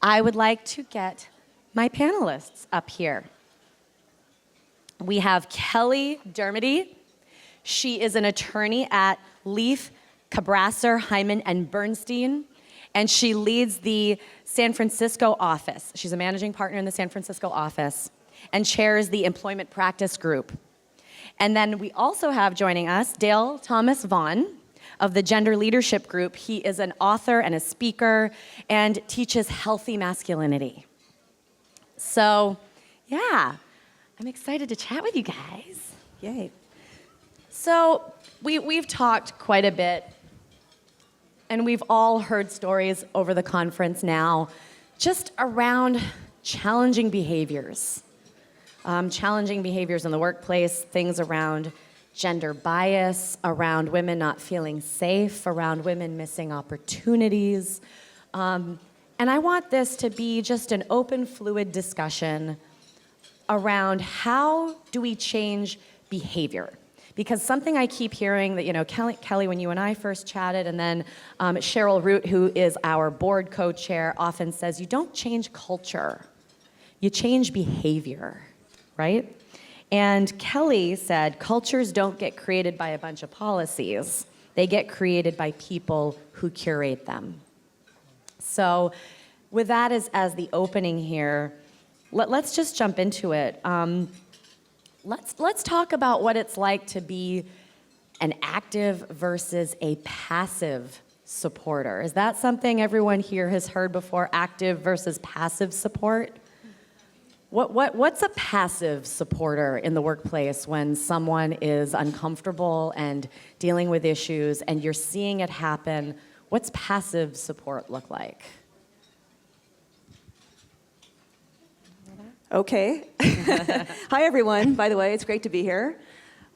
I would like to get my panelists up here. We have Kelly Dermody. She is an attorney at Lieff Cabraser Heimann Bernstein, and she leads the San Francisco office. She's a managing partner in the San Francisco office and chairs the employment practice group. And then we also have joining us Dale Vaughn of the Gender Leadership Group. He is an author and a speaker and teaches healthy masculinity. So, yeah, I'm excited to chat with you guys. Yay. So, we've talked quite a bit, and we've all heard stories over the conference now just around challenging behaviors. Challenging behaviors in the workplace, things around gender bias, around women not feeling safe, around women missing opportunities. And I want this to be just an open, fluid discussion around how do we change behavior. Because something I keep hearing that, Kelly, when you and I first chatted, and then Cheryl Root, who is our board co-chair, often says, you don't change culture, you change behavior, right? And Kelly said, cultures don't get created by a bunch of policies. They get created by people who curate them. So with that as the opening here, let's just jump into it. Let's talk about what it's like to be an active versus a passive supporter. Is that something everyone here has heard before, active versus passive support? What's a passive supporter in the workplace when someone is uncomfortable and dealing with issues and you're seeing it happen? What's passive support look like? Okay. Hi, everyone. By the way, it's great to be here.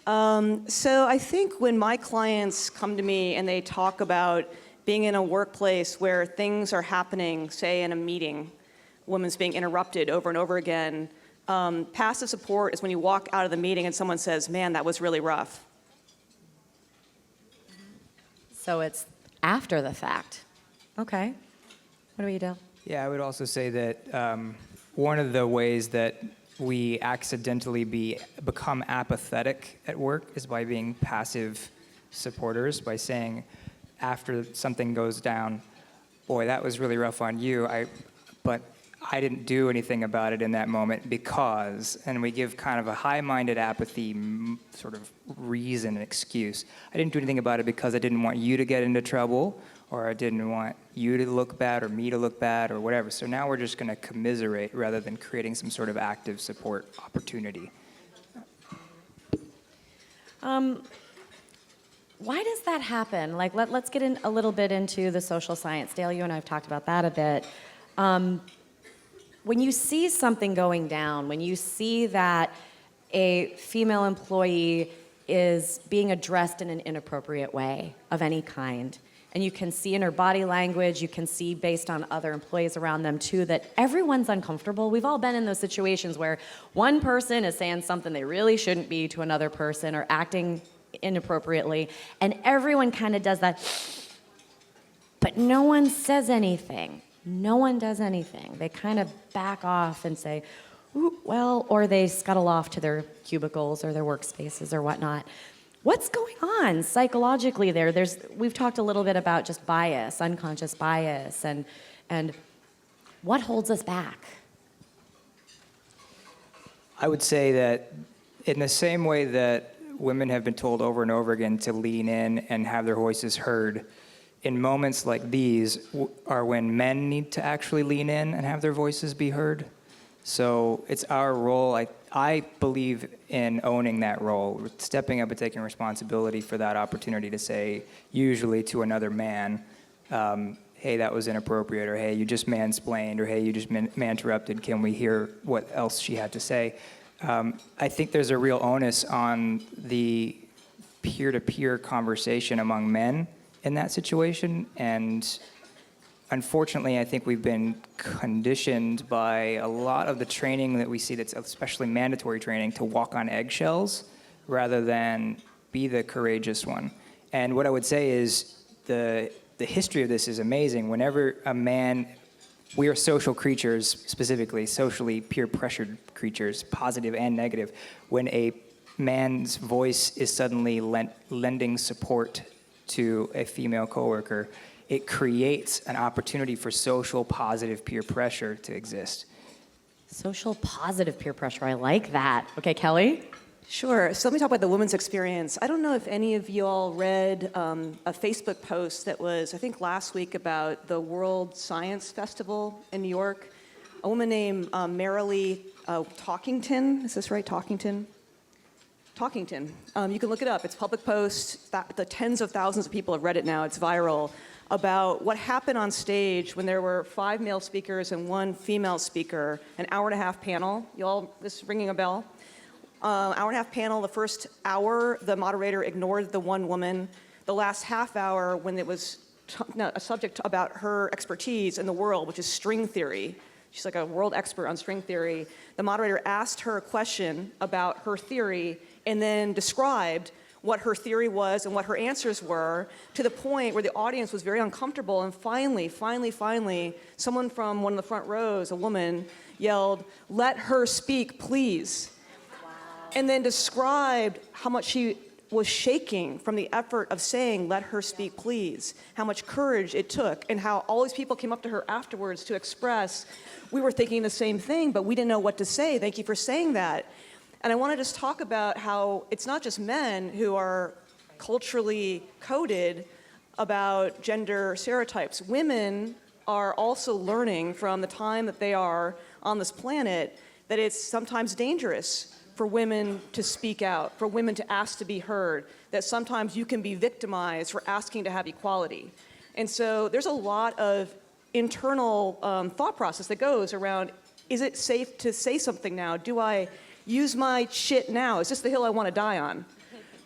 So I think when my clients come to me and they talk about being in a workplace where things are happening, say in a meeting, women's being interrupted over and over again, passive support is when you walk out of the meeting and someone says, man, that was really rough. So it's after the fact. Okay. What do you do? Yeah, I would also say that one of the ways that we accidentally become apathetic at work is by being passive supporters, by saying after something goes down, boy, that was really rough on you, but I didn't do anything about it in that moment because, and we give kind of a high-minded apathy sort of reason and excuse. I didn't do anything about it because I didn't want you to get into trouble, or I didn't want you to look bad or me to look bad or whatever. So now we're just going to commiserate rather than creating some sort of active support opportunity. Why does that happen? Like, let's get in a little bit into the social science. Dale, you and I have talked about that a bit. When you see something going down, when you see that a female employee is being addressed in an inappropriate way of any kind, and you can see in her body language, you can see based on other employees around them too, that everyone's uncomfortable. We've all been in those situations where one person is saying something they really shouldn't be to another person or acting inappropriately, and everyone kind of does that, but no one says anything. No one does anything. They kind of back off and say, ooh, well, or they scuttle off to their cubicles or their workspaces or whatnot. What's going on psychologically there? We've talked a little bit about just bias, unconscious bias, and what holds us back? I would say that in the same way that women have been told over and over again to lean in and have their voices heard, in moments like these are when men need to actually lean in and have their voices be heard. So it's our role. I believe in owning that role, stepping up and taking responsibility for that opportunity to say, usually to another man, hey, that was inappropriate, or hey, you just mansplained, or hey, you just man-interrupted, can we hear what else she had to say? I think there's a real onus on the peer-to-peer conversation among men in that situation, and unfortunately, I think we've been conditioned by a lot of the training that we see that's especially mandatory training to walk on eggshells rather than be the courageous one. And what I would say is the history of this is amazing. Whenever a man we are social creatures, specifically socially peer-pressured creatures, positive and negative. When a man's voice is suddenly lending support to a female coworker, it creates an opportunity for social positive peer pressure to exist. Social positive peer pressure, I like that. Okay, Kelly? Sure. So let me talk about the women's experience. I don't know if any of you all read a Facebook post that was, I think, last week about the World Science Festival in New York. A woman named Marilee Talkington. Is this right? Talkington? Talkington. You can look it up. It's a public post. The tens of thousands of people have read it now. It's viral. About what happened on stage when there were 5 male speakers and 1 female speaker, an hour-and-a-half panel. You all, this is ringing a bell? Hour-and-a-half panel. The first hour, the moderator ignored the one woman. The last half hour, when it was a subject about her expertise in the world, which is string theory. She's like a world expert on string theory. The moderator asked her a question about her theory and then described what her theory was and what her answers were, to the point where the audience was very uncomfortable. And finally, someone from one of the front rows, a woman, yelled, "Let her speak, please." Wow. And then described how much she was shaking from the effort of saying, "Let her speak, please," how much courage it took, and how all these people came up to her afterwards to express, "We were thinking the same thing, but we didn't know what to say. Thank you for saying that." And I want to just talk about how it's not just men who are culturally coded about gender stereotypes. Women are also learning from the time that they are on this planet that it's sometimes dangerous for women to speak out, for women to ask to be heard, that sometimes you can be victimized for asking to have equality. And so there's a lot of internal thought process that goes around, is it safe to say something now? Do I use my shit now? Is this the hill I want to die on,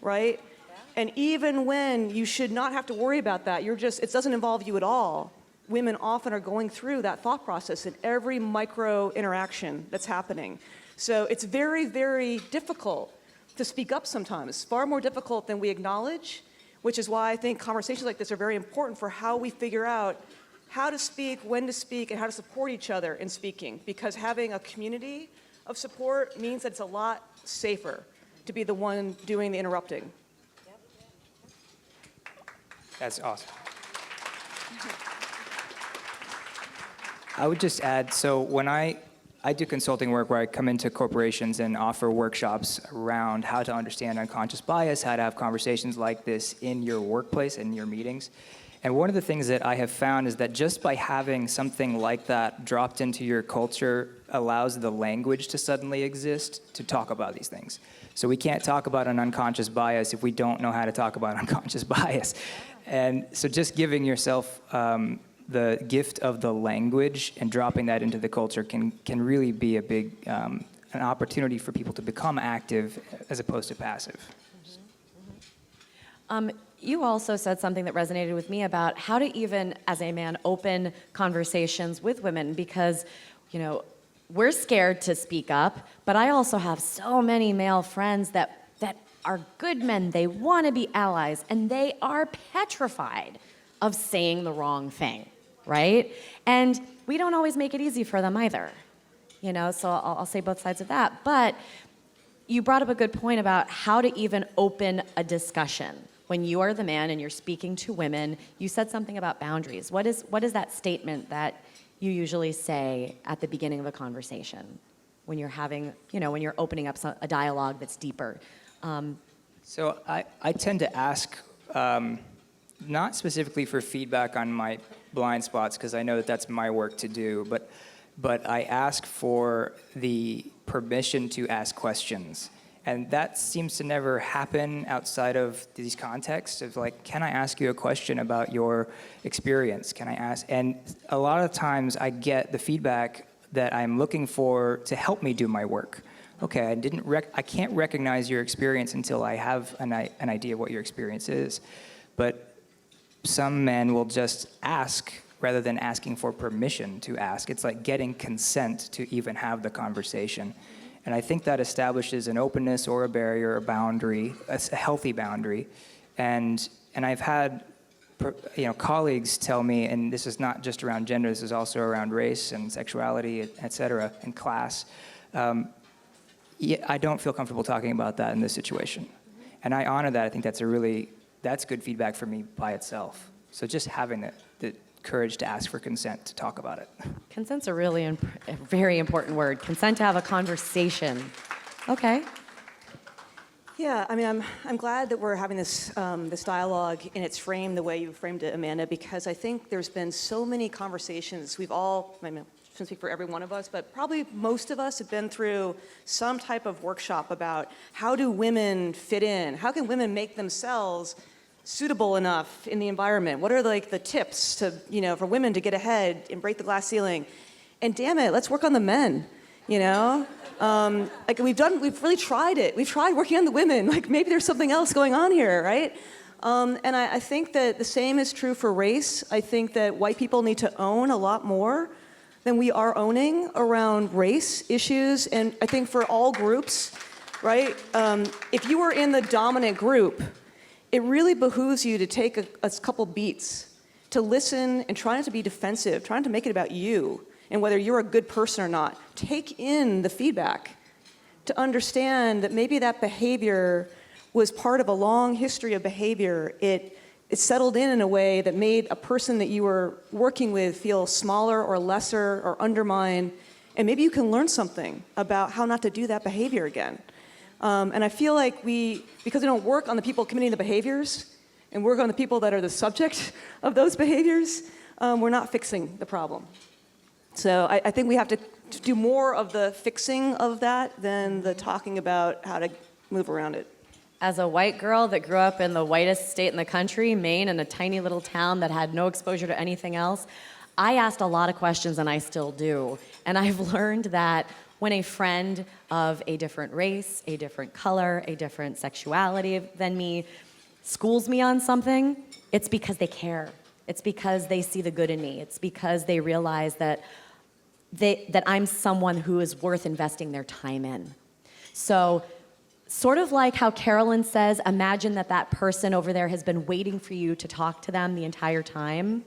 right? Yeah. And even when you should not have to worry about that, it doesn't involve you at all. Women often are going through that thought process in every micro interaction that's happening. So it's very, very difficult to speak up sometimes, far more difficult than we acknowledge, which is why I think conversations like this are very important for how we figure out how to speak, when to speak, and how to support each other in speaking. Because having a community of support means that it's a lot safer to be the one doing the interrupting. That's awesome. I would just add, so when I do consulting work where I come into corporations and offer workshops around how to understand unconscious bias, how to have conversations like this in your workplace, in your meetings. And one of the things that I have found is that just by having something like that dropped into your culture allows the language to suddenly exist to talk about these things. So we can't talk about an unconscious bias if we don't know how to talk about unconscious bias. And so just giving yourself the gift of the language and dropping that into the culture can really be a big an opportunity for people to become active as opposed to passive. You also said something that resonated with me about how to even, as a man, open conversations with women, because, we're scared to speak up, but I also have so many male friends that are good men. They want to be allies, and they are petrified of saying the wrong thing, right? And we don't always make it easy for them either, so I'll say both sides of that. But you brought up a good point about how to even open a discussion. When you are the man and you're speaking to women, you said something about boundaries. What is that statement that you usually say at the beginning of a conversation when you're having, when you're opening up a dialogue that's deeper? So I tend to ask, not specifically for feedback on my blind spots, because I know that that's my work to do, but I ask for the permission to ask questions. And that seems to never happen outside of these contexts of like, can I ask you a question about your experience? Can I ask? And a lot of times I get the feedback that I'm looking for to help me do my work. Okay, I can't recognize your experience until I have an idea of what your experience is. But some men will just ask rather than asking for permission to ask. It's like getting consent to even have the conversation. And I think that establishes an openness or a barrier, a boundary, a healthy boundary. And I've had colleagues tell me, and this is not just around gender, this is also around race and sexuality, et cetera, and class. I don't feel comfortable talking about that in this situation. And I honor that. I think that's good feedback for me by itself. So just having the courage to ask for consent to talk about it. Consent's a very important word. Consent to have a conversation. Okay. Yeah, I mean, I'm glad that we're having this dialogue in its frame the way you framed it, Amanda, because I think there's been so many conversations. We've all, I shouldn't speak for every one of us, but probably most of us have been through some type of workshop about how do women fit in? How can women make themselves suitable enough in the environment? What are the tips to, for women to get ahead and break the glass ceiling? And damn it, let's work on the men, we've really tried it. We've tried working on the women. Maybe there's something else going on here, right? And I think that the same is true for race. I think that white people need to own a lot more than we are owning around race issues. And I think for all groups, right? If you are in the dominant group, it really behooves you to take a couple beats, to listen and try not to be defensive, trying to make it about you and whether you're a good person or not. Take in the feedback to understand that maybe that behavior was part of a long history of behavior. It settled in a way that made a person that you were working with feel smaller or lesser or undermined, and maybe you can learn something about how not to do that behavior again. And I feel like because we don't work on the people committing the behaviors and work on the people that are the subject of those behaviors, we're not fixing the problem. So I think we have to do more of the fixing of that than the talking about how to move around it. As a white girl that grew up in the whitest state in the country, Maine, in a tiny little town that had no exposure to anything else, I asked a lot of questions, and I still do. And I've learned that when a friend of a different race, a different color, a different sexuality than me schools me on something, it's because they care. It's because they see the good in me. It's because they realize that I'm someone who is worth investing their time in. So, sort of like how Carolyn says, imagine that person over there has been waiting for you to talk to them the entire time.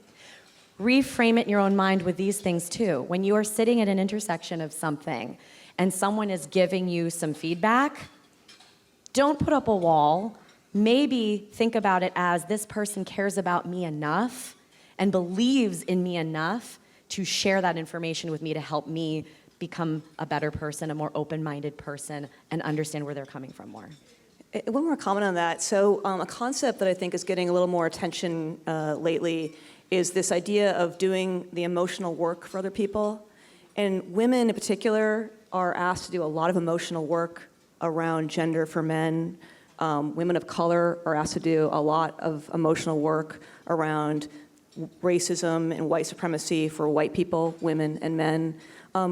Reframe it in your own mind with these things too. When you are sitting at an intersection of something and someone is giving you some feedback, don't put up a wall. Maybe think about it as this person cares about me enough and believes in me enough to share that information with me to help me become a better person, a more open-minded person, and understand where they're coming from more. One more comment on that. So a concept that I think is getting a little more attention lately is this idea of doing the emotional work for other people. And women in particular are asked to do a lot of emotional work around gender for men. Women of color are asked to do a lot of emotional work around racism and white supremacy for white people, women and men.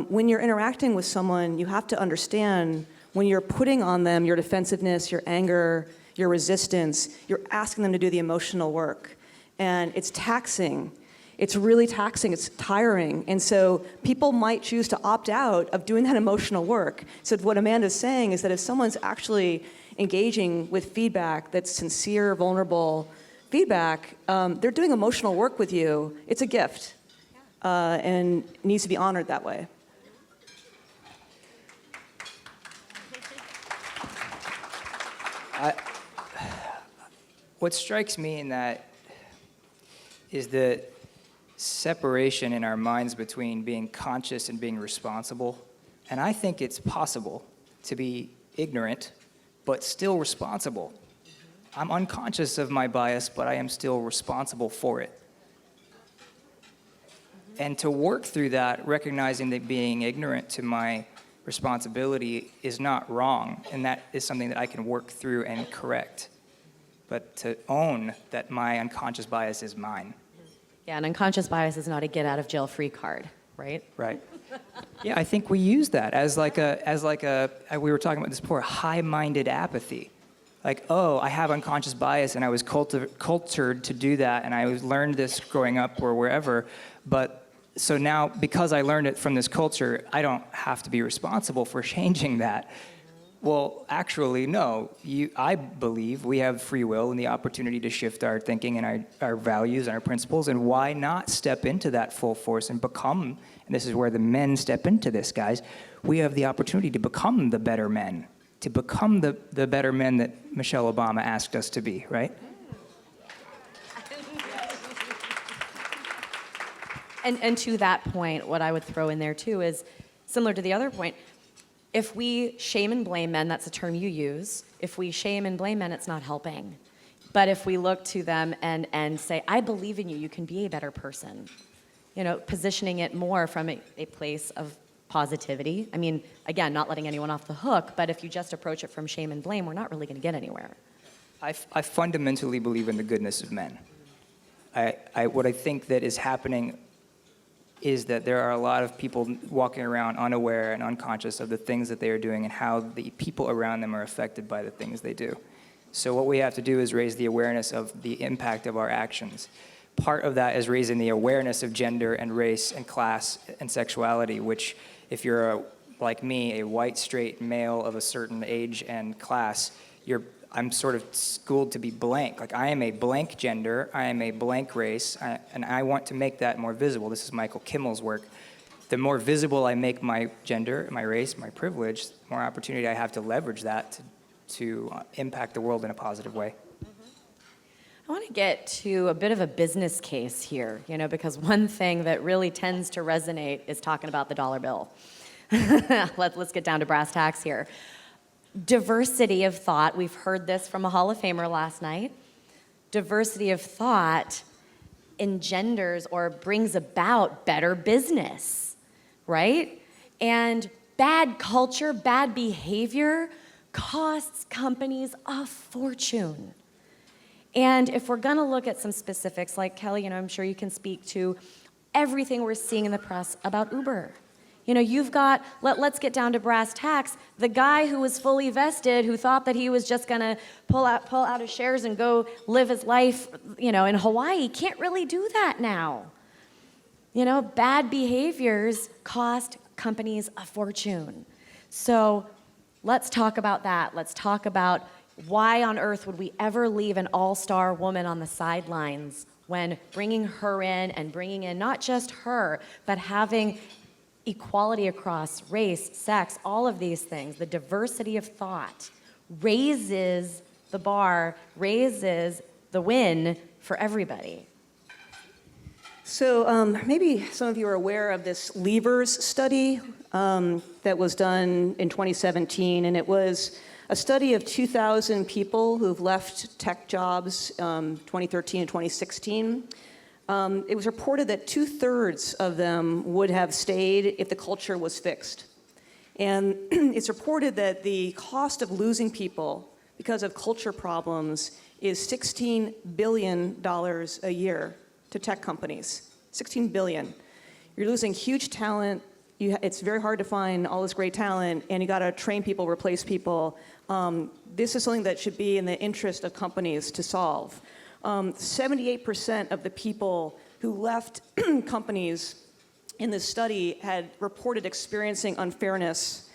When you're interacting with someone, you have to understand when you're putting on them your defensiveness, your anger, your resistance, you're asking them to do the emotional work. And it's taxing. It's really taxing. It's tiring. And so people might choose to opt out of doing that emotional work. So what Amanda's saying is that if someone's actually engaging with feedback that's sincere, vulnerable feedback, they're doing emotional work with you. It's a gift. And needs to be honored that way. What strikes me in that is the separation in our minds between being conscious and being responsible. And I think it's possible to be ignorant, but still responsible. I'm unconscious of my bias, but I am still responsible for it. And to work through that, recognizing that being ignorant to my responsibility is not wrong, and that is something that I can work through and correct. But to own that my unconscious bias is mine. Yeah, an unconscious bias is not a get-out-of-jail-free card, right? Right. Yeah, I think we use that as like a we were talking about this before, high-minded apathy. Like, oh, I have unconscious bias, and I was cultured to do that, and I learned this growing up or wherever, but so now, because I learned it from this culture, I don't have to be responsible for changing that. Well, actually, no. I believe we have free will and the opportunity to shift our thinking and our values and our principles, and why not step into that full force and become, and this is where the men step into this, guys, we have the opportunity to become the better men, to become the better men that Michelle Obama asked us to be, right? And to that point, what I would throw in there too is similar to the other point. If we shame and blame men, that's a term you use. If we shame and blame men, it's not helping. But if we look to them and say, I believe in you, you can be a better person. You know, positioning it more from a place of positivity. I mean, again, not letting anyone off the hook, but if you just approach it from shame and blame, we're not really going to get anywhere. I fundamentally believe in the goodness of men. What I think that is happening is that there are a lot of people walking around unaware and unconscious of the things that they are doing and how the people around them are affected by the things they do. So what we have to do is raise the awareness of the impact of our actions. Part of that is raising the awareness of gender and race and class and sexuality, which if you're like me, a white, straight male of a certain age and class, I'm sort of schooled to be blank. Like, I am a blank gender, I am a blank race, and I want to make that more visible. This is Michael Kimmel's work. The more visible I make my gender, my race, my privilege, the more opportunity I have to leverage that to impact the world in a positive way. I want to get to a bit of a business case here, you know, because one thing that really tends to resonate is talking about the dollar bill. Let's get down to brass tacks here. Diversity of thought, we've heard this from a Hall of Famer last night. Diversity of thought engenders or brings about better business, right? And bad culture, bad behavior costs companies a fortune. And if we're gonna look at some specifics, like Kelly, you know, I'm sure you can speak to everything we're seeing in the press about Uber. You know, you've got, let's get down to brass tacks, the guy who was fully vested, who thought that he was just gonna pull out his shares and go live his life, you know, in Hawaii, can't really do that now. You know, bad behaviors cost companies a fortune. So let's talk about that. Let's talk about why on earth would we ever leave an all-star woman on the sidelines when bringing her in and bringing in not just her, but having equality across race, sex, all of these things, the diversity of thought raises the bar, raises the win for everybody. So maybe some of you are aware of this Liebers study that was done in 2017, and it was a study of 2,000 people who've left tech jobs 2013 and 2016. It was reported that 2/3 of them would have stayed if the culture was fixed. And it's reported that the cost of losing people because of culture problems is $16 billion a year to tech companies. $16 billion. You're losing huge talent. It's very hard to find all this great talent, and you got to train people, replace people. This is something that should be in the interest of companies to solve. 78% of the people who left companies in this study had reported experiencing unfairness,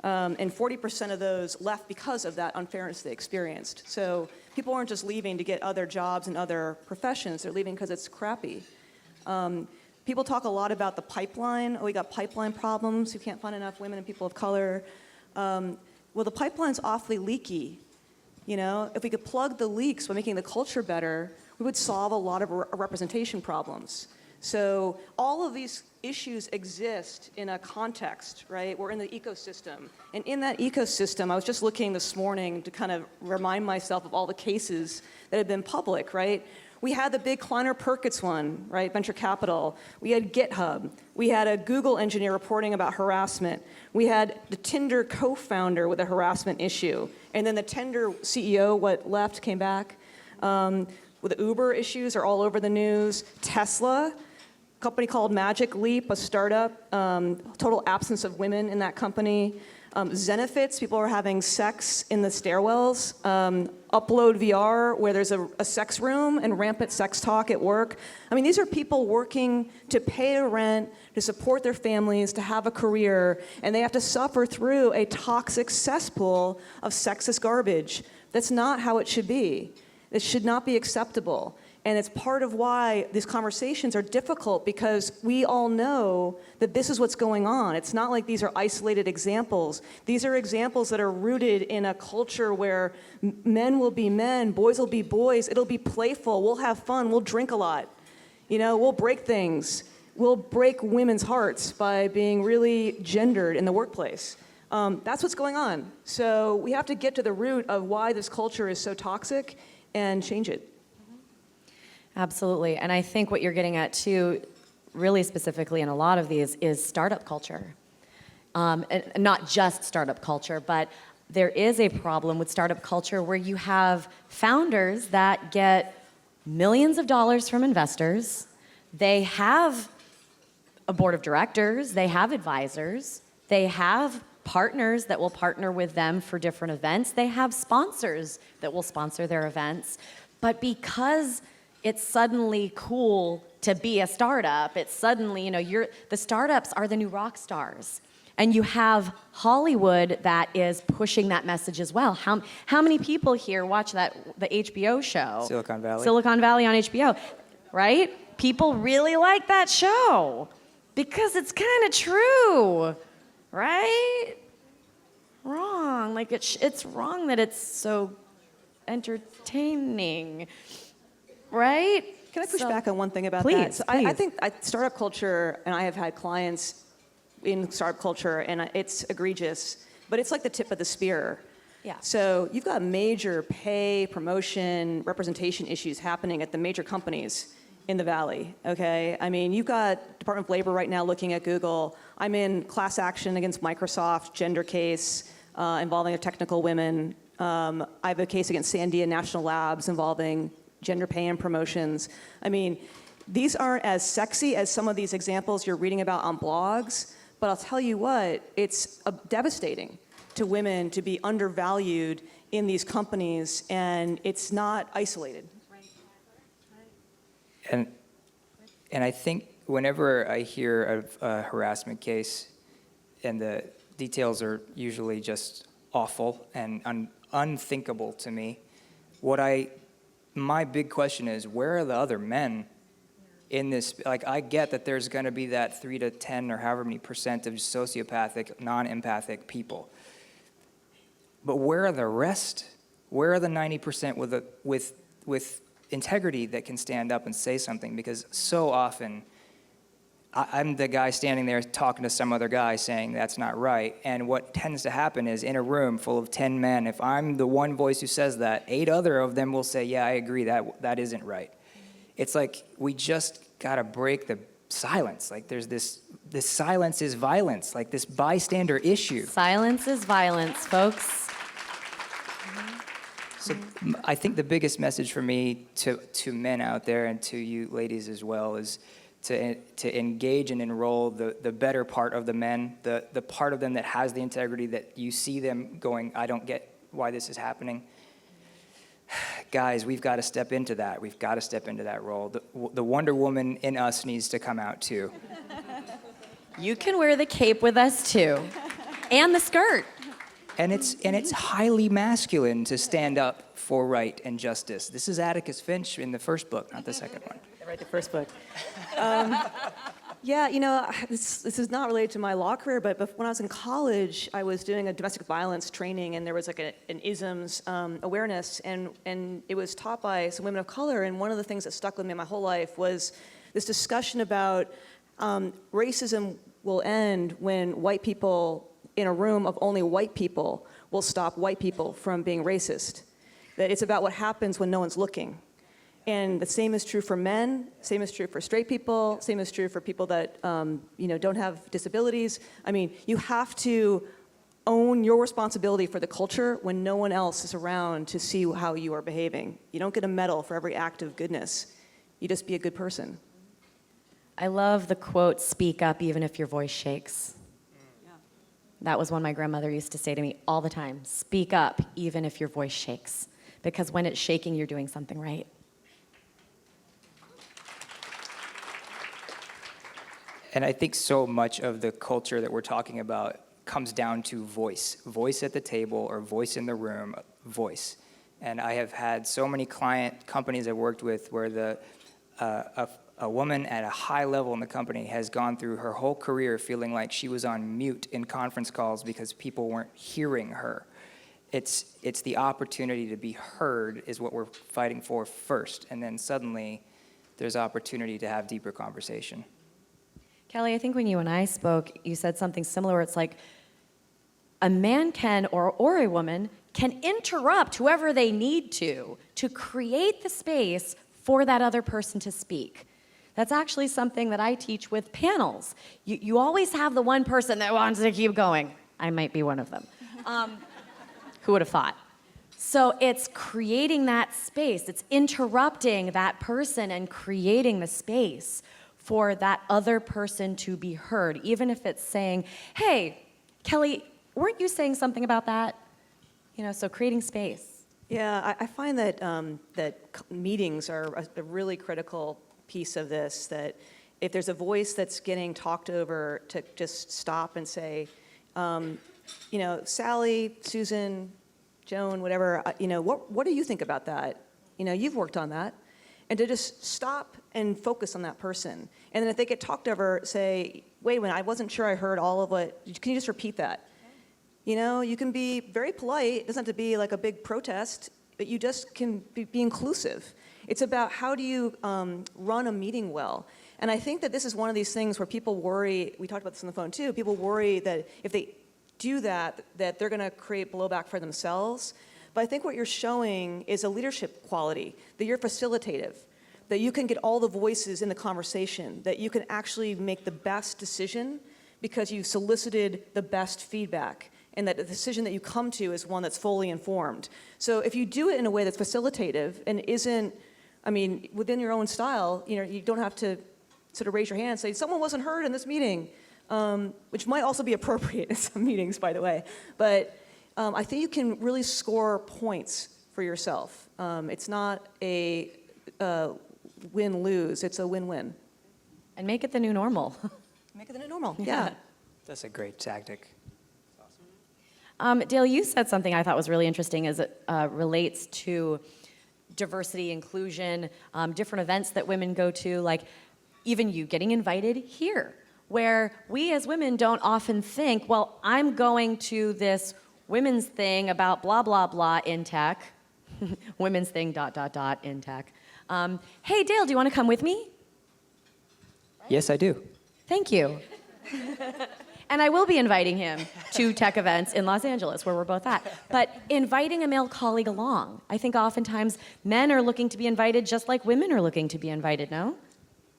and 40% of those left because of that unfairness they experienced. So people aren't just leaving to get other jobs and other professions, they're leaving because it's crappy. People talk a lot about the pipeline. Oh, we got pipeline problems, we can't find enough women and people of color. Well, the pipeline's awfully leaky. You know, if we could plug the leaks by making the culture better, we would solve a lot of representation problems. So all of these issues exist in a context, right? We're in the ecosystem. And in that ecosystem, I was just looking this morning to kind of remind myself of all the cases that have been public, right? We had the big Kleiner-Perkins one, right, venture capital. We had GitHub. We had a Google engineer reporting about harassment. We had the Tinder co-founder with a harassment issue. And then the Tinder CEO, left, came back. With the Uber issues are all over the news. Tesla, company called Magic Leap, a startup, total absence of women in that company. Zenefits, people are having sex in the stairwells. Upload VR, where there's a sex room and rampant sex talk at work. I mean, these are people working to pay a rent, to support their families, to have a career, and they have to suffer through a toxic cesspool of sexist garbage. That's not how it should be. It should not be acceptable. And it's part of why these conversations are difficult, because we all know that this is what's going on. It's not like these are isolated examples. These are examples that are rooted in a culture where men will be men, boys will be boys, it'll be playful, we'll have fun, we'll drink a lot. We'll break things. We'll break women's hearts by being really gendered in the workplace. That's what's going on. So we have to get to the root of why this culture is so toxic and change it. Absolutely. And I think what you're getting at, too, really specifically in a lot of these, is startup culture. And not just startup culture, but there is a problem with startup culture where you have founders that get millions of dollars from investors. They have a board of directors. They have advisors. They have partners that will partner with them for different events. They have sponsors that will sponsor their events. But because it's suddenly cool to be a startup, it's suddenly, the startups are the new rock stars. And you have Hollywood that is pushing that message as well. How many people here watch the HBO show? Silicon Valley. Silicon Valley on HBO, right? People really like that show because it's kind of true, right? Wrong. Like it's wrong that it's so entertaining. Right? Can I push back on one thing about please, that? So please. I think startup culture, and I have had clients in startup culture, and it's egregious, but it's like the tip of the spear. Yeah. So you've got major pay, promotion, representation issues happening at the major companies in the Valley, okay? I mean, you've got Department of Labor right now looking at Google. I'm in class action against Microsoft, gender case involving technical women. I have a case against Sandia National Labs involving gender pay and promotions. I mean, these aren't as sexy as some of these examples you're reading about on blogs, but I'll tell you what, it's devastating to women to be undervalued in these companies, and it's not isolated. And I think whenever I hear of a harassment case, and the details are usually just awful and unthinkable to me, my big question is, where are the other men in this? Like, I get that there's going to be that 3 to 10 or however many percent of sociopathic, non-empathic people. But where are the rest? Where are the 90% with integrity that can stand up and say something? Because so often, I'm the guy standing there talking to some other guy saying that's not right. And what tends to happen is, in a room full of 10 men, if I'm the one voice who says that, 8 other of them will say, yeah, I agree, that isn't right. It's like we just got to break the silence. Like there's this silence is violence, like this bystander issue. Silence is violence, folks. So I think the biggest message for me to men out there, and to you ladies as well, is to engage and enroll the better part of the men, the part of them that has the integrity, that you see them going, I don't get why this is happening. Guys, we've got to step into that. We've got to step into that role. The Wonder Woman in us needs to come out too. You can wear the cape with us too, and the skirt. And it's highly masculine to stand up for right and justice. This is Atticus Finch in the first book, not the second one. I read the first book. Yeah, this is not related to my law career, but when I was in college, I was doing a domestic violence training, and there was like an isms awareness, and it was taught by some women of color, and one of the things that stuck with me my whole life was this discussion about racism will end when white people in a room of only white people will stop white people from being racist. That it's about what happens when no one's looking. And the same is true for men, same is true for straight people, same is true for people that don't have disabilities. I mean, you have to own your responsibility for the culture when no one else is around to see how you are behaving. You don't get a medal for every act of goodness. You just be a good person. I love the quote, speak up even if your voice shakes. That was one my grandmother used to say to me all the time. Speak up even if your voice shakes. Because when it's shaking, you're doing something right. And I think so much of the culture that we're talking about comes down to voice. Voice at the table or voice in the room, voice. And I have had so many companies I've worked with where a woman at a high level in the company has gone through her whole career feeling like she was on mute in conference calls because people weren't hearing her. It's the opportunity to be heard is what we're fighting for first, and then suddenly there's opportunity to have deeper conversation. Kelly, I think when you and I spoke, you said something similar. It's like a man can, or a woman, can interrupt whoever they need to create the space for that other person to speak. That's actually something that I teach with panels. You always have the one person that wants to keep going. I might be one of them. Who would have thought? So it's creating that space. It's interrupting that person and creating the space for that other person to be heard, even if it's saying, hey, Kelly, weren't you saying something about that? So creating space. Yeah, I find that meetings are a really critical piece of this, that if there's a voice that's getting talked over, to just stop and say, Sally, Susan, Joan, whatever, what do you think about that? You've worked on that. And to just stop and focus on that person. And then if they get talked over, say, wait a minute, I wasn't sure I heard all of what, can you just repeat that? You can be very polite. It doesn't have to be like a big protest, but you just can be inclusive. It's about how do you run a meeting well. And I think that this is one of these things where people worry, we talked about this on the phone too, people worry that if they do that they're going to create blowback for themselves. But I think what you're showing is a leadership quality, that you're facilitative, that you can get all the voices in the conversation, that you can actually make the best decision because you've solicited the best feedback, and that the decision that you come to is one that's fully informed. So if you do it in a way that's facilitative and isn't, within your own style, you don't have to sort of raise your hand and say, someone wasn't heard in this meeting, which might also be appropriate in some meetings, by the way. But I think you can really score points for yourself. It's not a win-lose, it's a win-win. And make it the new normal. Make it the new normal, yeah. That's a great tactic. Dale, you said something I thought was really interesting as it relates to diversity, inclusion, different events that women go to, like even you getting invited here, where we as women don't often think, well, I'm going to this women's thing about blah, blah, blah in tech, women's thing, ... in tech. Hey, Dale, do you want to come with me? Yes, I do. Thank you. And I will be inviting him to tech events in Los Angeles, where we're both at. But inviting a male colleague along. I think oftentimes men are looking to be invited just like women are looking to be invited, no?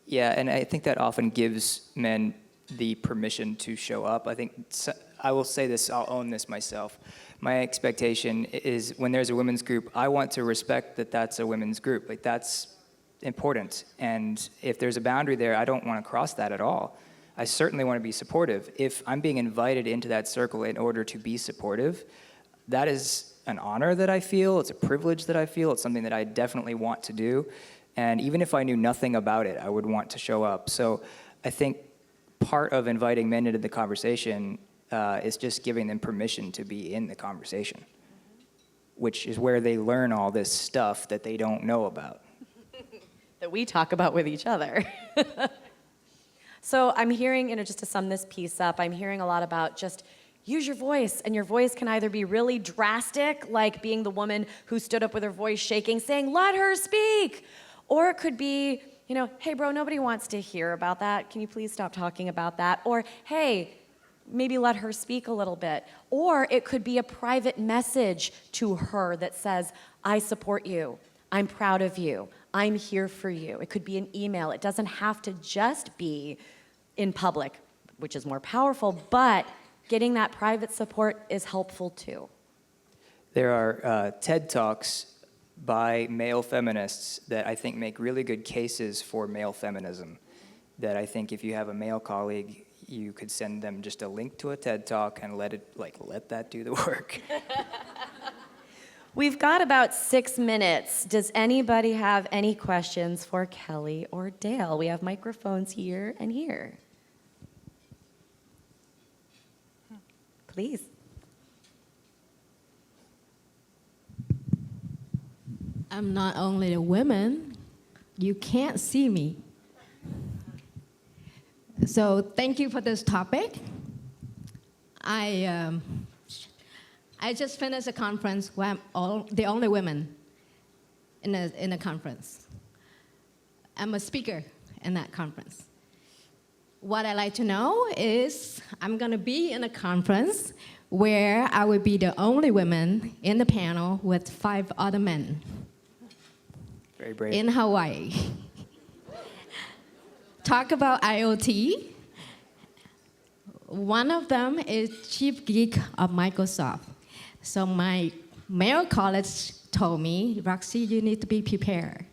Yeah, and I think that often gives men the permission to show up. I will say this, I'll own this myself. My expectation is when there's a women's group, I want to respect that that's a women's group. Like, that's important. And if there's a boundary there, I don't want to cross that at all. I certainly want to be supportive. If I'm being invited into that circle in order to be supportive, that is an honor that I feel. It's a privilege that I feel. It's something that I definitely want to do. And even if I knew nothing about it, I would want to show up. So I think part of inviting men into the conversation is just giving them permission to be in the conversation, which is where they learn all this stuff that they don't know about. That we talk about with each other. So I'm hearing, just to sum this piece up, I'm hearing a lot about just use your voice, and your voice can either be really drastic, like being the woman who stood up with her voice shaking, saying, let her speak, or it could be, hey, bro, nobody wants to hear about that. Can you please stop talking about that? Or, hey, maybe let her speak a little bit. Or it could be a private message to her that says, I support you. I'm proud of you. I'm here for you. It could be an email. It doesn't have to just be in public, which is more powerful, but getting that private support is helpful too. There are TED Talks by male feminists that I think make really good cases for male feminism. that I think if you have a male colleague, you could send them just a link to a TED Talk and let that do the work. We've got about 6 minutes. Does anybody have any questions for Kelly or Dale? We have microphones here and here. Please. I'm not only a woman, you can't see me. So thank you for this topic. I just finished a conference where I'm the only woman in a conference. I'm a speaker in that conference. What I like to know is I'm going to be in a conference where I will be the only woman in the panel with 5 other men. Very brave. In Hawaii. Talk about IoT. One of them is chief geek of Microsoft. So my male colleagues told me, Roxy, you need to be prepared.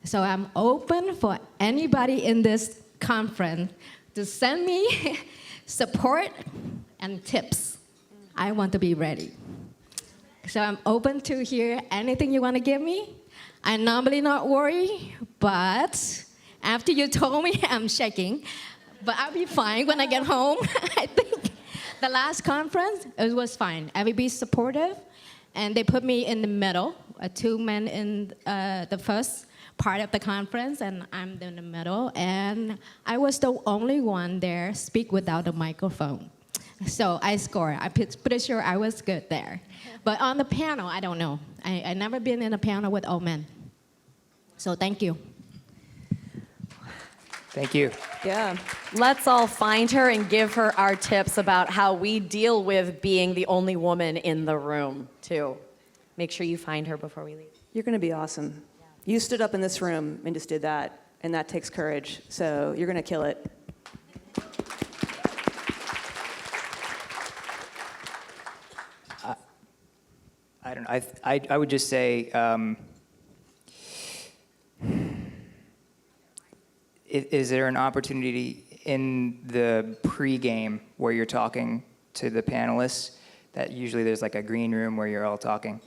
So I'm open for anybody in this conference to send me support and tips. I want to be ready. So I'm open to hear anything you want to give me. I normally not worry, but after you told me, I'm shaking. But I'll be fine when I get home. I think the last conference, it was fine. Everybody's supportive, and they put me in the middle, 2 men in the first part of the conference, and I'm in the middle. And I was the only one there speak without a microphone. So I scored. I'm pretty sure I was good there. But on the panel, I don't know. I never been in a panel with all men. So thank you. Thank you. Yeah. Let's all find her and give her our tips about how we deal with being the only woman in the room, too. Make sure you find her before we leave. You're going to be awesome. You stood up in this room and just did that, and that takes courage. So you're going to kill it. I don't know. I would just say, is there an opportunity in the pregame where you're talking to the panelists, that usually there's like a green room where you're all talking?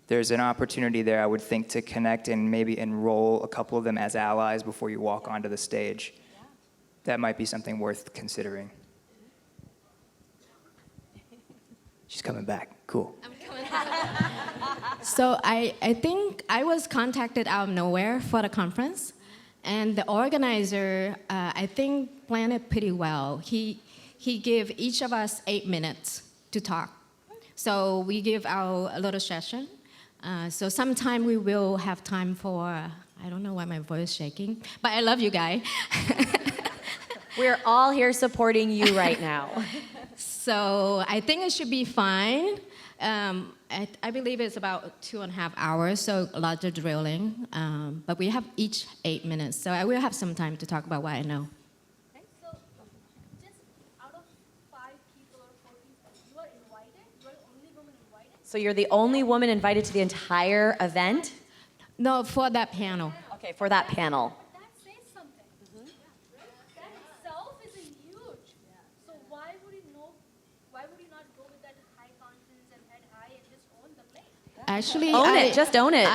There's an opportunity there, I would think, to connect and maybe enroll a couple of them as allies before you walk onto the stage. That might be something worth considering. She's coming back. Cool. So I think I was contacted out of nowhere for the conference, and the organizer, I think, planned it pretty well. He gave each of us 8 minutes to talk. So we give our a little session. So sometime we will have time for, I don't know why my voice is shaking, but I love you guys. We're all here supporting you right now. So I think it should be fine. I believe it's about 2.5 hours, so a lot of drilling. But we have each 8 minutes, so I will have some time to talk about what I know. Okay, so just out of 5 people or 4 people, you are invited? You are the only woman invited? So you're the only woman invited to the entire event? No, for that panel. Okay, for that panel. That says something. That itself is a huge. So why would you not go with that high confidence and head high and just own the place? Actually, Own it, just own it.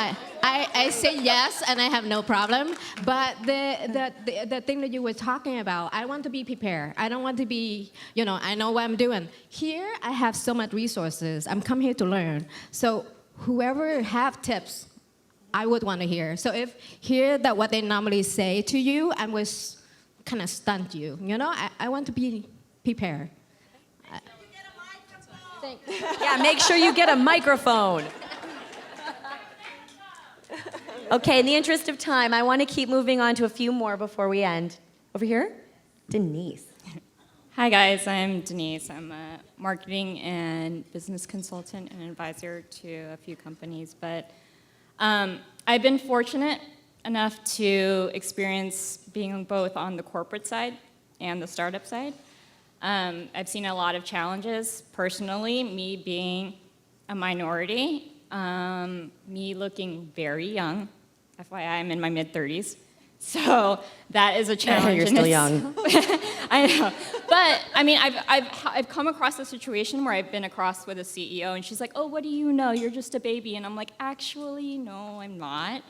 I say yes, and I have no problem. But the thing that you were talking about, I want to be prepared. I don't want to be, I know what I'm doing. Here, I have so much resources. I'm come here to learn. So whoever have tips, I would want to hear. So if hear that what they normally say to you, I was kind of stunned you. I want to be prepared. Yeah, make sure you get a microphone. Okay, in the interest of time, I want to keep moving on to a few more before we end. Over here, Denise. Hi guys, I'm Denise. I'm a marketing and business consultant and advisor to a few companies, but I've been fortunate enough to experience being both on the corporate side and the startup side. I've seen a lot of challenges personally, me being a minority, me looking very young. FYI, I'm in my mid-30s. So that is a challenge. You're and still it's- young. I know. But, I mean, I've come across a situation where I've been across with a CEO, and she's like, oh, what do you know? You're just a baby. And I'm like, actually, no, I'm not.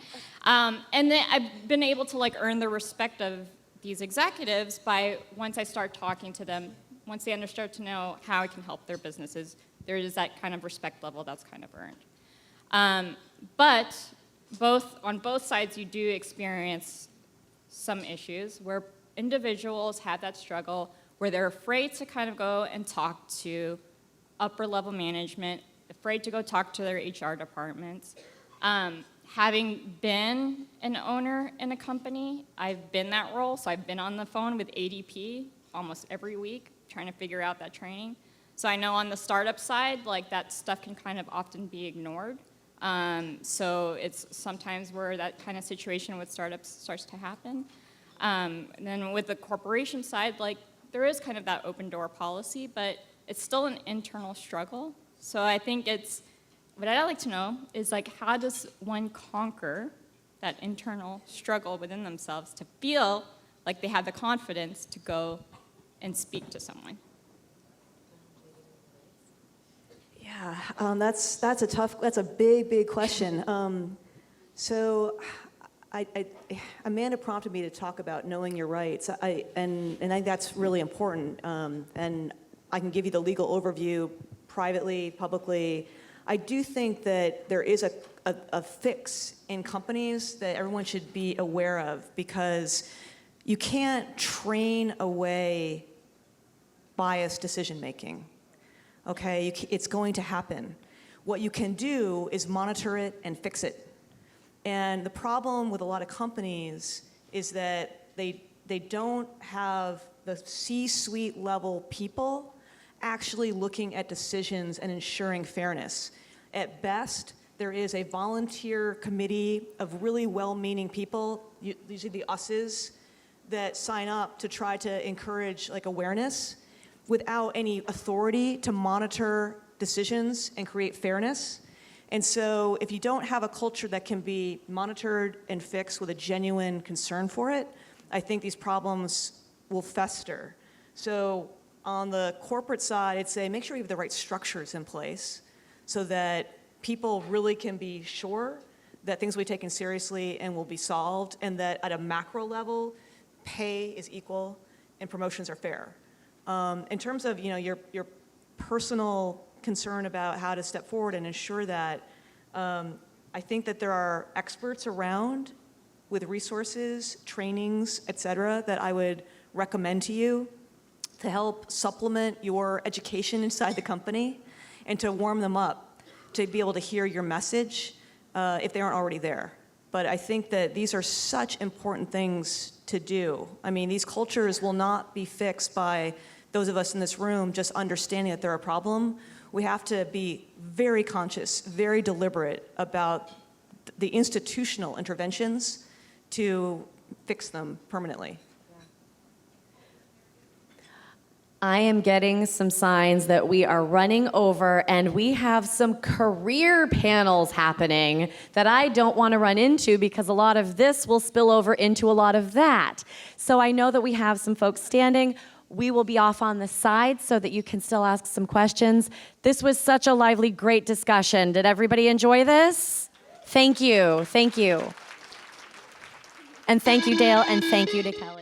And then I've been able to, like, earn the respect of these executives by, once I start talking to them, once they start to know how I can help their businesses, there is that kind of respect level that's kind of earned. But on both sides, you do experience some issues where individuals have that struggle, where they're afraid to kind of go and talk to upper level management, afraid to go talk to their HR departments. Having been an owner in a company, I've been that role, so I've been on the phone with ADP almost every week trying to figure out that training. So I know on the startup side, like that stuff can kind of often be ignored. So it's sometimes where that kind of situation with startups starts to happen. And then with the corporation side, like there is kind of that open door policy, but it's still an internal struggle. So I think what I'd like to know is like, how does one conquer that internal struggle within themselves to feel like they have the confidence to go and speak to someone? Yeah, that's a big question. So Amanda prompted me to talk about knowing your rights, and I think that's really important. And I can give you the legal overview privately, publicly. I do think that there is a fix in companies that everyone should be aware of, because you can't train away biased decision making. Okay, it's going to happen. What you can do is monitor it and fix it. And the problem with a lot of companies is that they don't have the C-suite level people actually looking at decisions and ensuring fairness. At best, there is a volunteer committee of really well-meaning people, usually the us's, that sign up to try to encourage like awareness without any authority to monitor decisions and create fairness. And so if you don't have a culture that can be monitored and fixed with a genuine concern for it, I think these problems will fester. So on the corporate side, I'd say make sure you have the right structures in place so that people really can be sure that things will be taken seriously and will be solved, and that at a macro level, pay is equal and promotions are fair. In terms of your personal concern about how to step forward and ensure that, I think that there are experts around with resources, trainings, et cetera, that I would recommend to you to help supplement your education inside the company and to warm them up, to be able to hear your message if they aren't already there. But I think that these are such important things to do. I mean, these cultures will not be fixed by those of us in this room just understanding that they're a problem. We have to be very conscious, very deliberate about the institutional interventions to fix them permanently. I am getting some signs that we are running over, and we have some career panels happening that I don't want to run into because a lot of this will spill over into a lot of that. So I know that we have some folks standing. We will be off on the side so that you can still ask some questions. This was such a lively, great discussion. Did everybody enjoy this? Thank you. Thank you. And thank you, Dale, and thank you to Kelly.